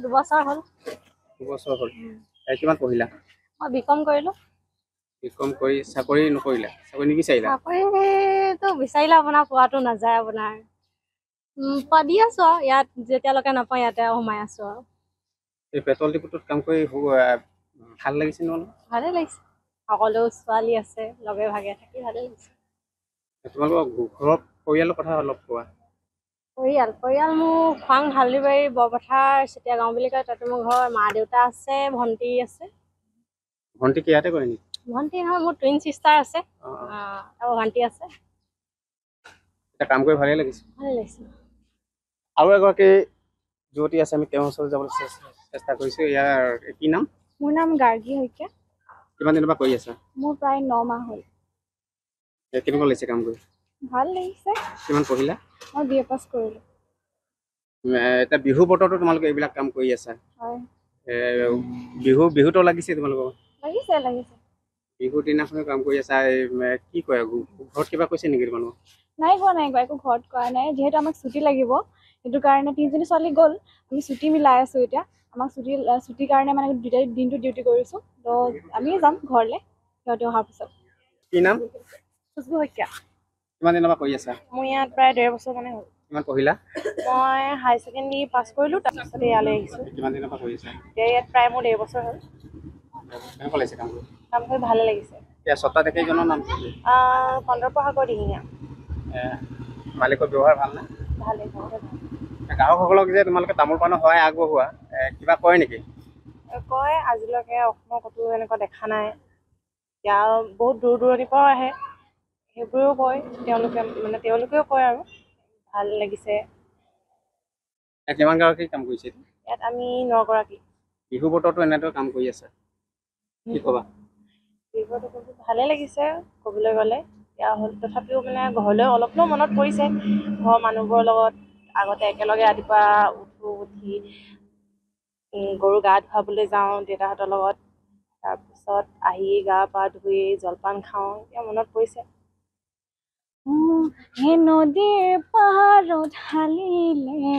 2 বছৰ হ'ল 2 বছৰ হ'ল কিমান পঢ়িলা মই বিকম কৰিলোঁ বিকম কৰি চাকৰি নকৰিলা চাকৰি নিবিচাৰিলা চাকৰিটো বিচাৰিলে আপোনাৰ পোৱাটো নাযায় আপোনাৰ পাদি আছো আৰু ইয়াত যেতিয়ালৈকে নাপাওঁ ইয়াতে সোমাই আছো আৰু এই পেট্ৰল ডিপুটোত কাম কৰি ভাল লাগিছে নে ভালে লাগিছে সকলো ছোৱালী আছে লগে ভাগে থাকি ভালে লাগিছে তোমালোকৰ ঘৰৰ পৰিয়ালৰ কথা অলপ কোৱা পৰিয়াল মোৰ খোৱাং হালদিবাৰী বৰপথাৰ চেতিয়া গাঁও বুলি কয় তাতে মোৰ ঘৰ মা দেউতা আছে ভণ্টি আছে ভণ্টি কি ইয়াতে কৰে নেকি ভণ্টি নহয় মোৰ টুইন চিষ্টাৰ আছে আৰু ভণ্টি আছে এটা কাম কৰি ভালে লাগিছে আৰু এগৰাকী যুৱতী আছে আমি তেওঁৰ ওচৰত যাবলৈ চেষ্টা কৰিছো ইয়াৰ কি নাম মোৰ নাম গাৰ্গী শইকীয়া কিমান দিনৰ পৰা কৰি আছা মোৰ প্ৰায় 9 মাহ হ'ল কেনেকুৱা লাগিছে কাম কৰি ভাল লাগিছে কিমান পঢ়িলা মই বিএ পাছ কৰিলোঁ এতিয়া বিহু বতৰতো তোমালোকে এইবিলাক কাম কৰি আছা হয় বিহুতো লাগিছে তোমালোকৰ লাগিছে বিহুৰ দিনাখনে কাম কৰি আছা কি কয় ঘৰত কিবা কৈছে নেকি তোমালোকক নাই কোৱা একো ঘৰত কোৱা নাই যিহেতু আমাক ছুটি লাগিব সেইটো কাৰণে 3জনী ছোৱালী গ'ল আমি ছুটি মিলাই আছো এতিয়া আমাক ছুটিৰ কাৰণে মানে দিনটো ডিউটি কৰিছোঁ তো আমি যাম ঘৰলৈ সিহঁতে অহাৰ পিছত কি নাম খুচবু শইকীয়া কিমান দিনৰ পৰা কৰি আছা মই ইয়াত প্ৰায় 1.5 বছৰ মানে হ'ল কিমান পঢ়িলা মই হাই ছেকেণ্ডেৰী পাছ কৰিলোঁ তাৰপিছতে ইয়ালৈ আহিছোঁ কিমান দিনৰ পৰা কৰি আছা ইয়াত প্ৰায় মোৰ 1.5 বছৰ হ'ল কেনেকুৱা লাগিছে কাম কৰি ভালে লাগিছে ছটা কেইজনৰ নাম চন্দ্ৰপ্ৰসাদ দিহিঙীয়া মালিকৰ ব্যৱহাৰ ভাল নে ভালে গ্ৰাহকসকলক যে তোমালোকে তামোল পাণৰ সহায় আগবঢ়োৱা কিবা কয় নেকি কয় আজিলৈকে অসমৰ ক'তো এনেকুৱা দেখা নাই এতিয়া বহুত দূৰ দূৰণিৰ পৰাও আহে সেইবোৰেও কয় তেওঁলোকেও কয় আৰু ভাল লাগিছে কিমান গৰাকী কাম কৰিছে ইয়াত আমি 9 গৰাকী বিহু বতৰতো এনেদৰে কাম কৰি আছা কি ক'বা বিহু বতৰটো ভালে লাগিছে ক'বলৈ গ'লে এতিয়া হ'ল তথাপিও মানে ঘৰলৈ অলপনো মনত পৰিছে ঘৰৰ মানুহবোৰৰ লগত আগতে একেলগে ৰাতিপুৱা উঠি গৰু গা ধুৱাবলৈ যাওঁ দেউতাহঁতৰ লগত তাৰপিছত আহি গা পা ধুই জলপান খাওঁ এতিয়া মনত পৰিছে হে নদীৰ পাৰত হালিলে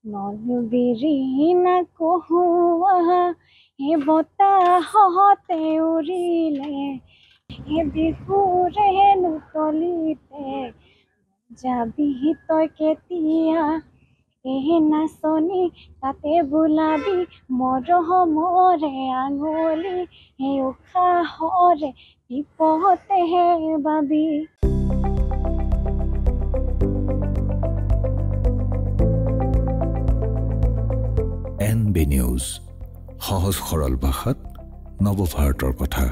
নলবিৰি নাকহুৱা হে বতাহতে উৰিলে হে বিহুৰে নুতলিতে যাবি তই কেতিয়া এহে নাচনি তাতে বোলাবি মৰমৰে আঙুলি হে উশাহৰে বিপতেহে বাবি NB নিউজ সহজ সৰল ভাষাত নৱভাৰতৰ কথা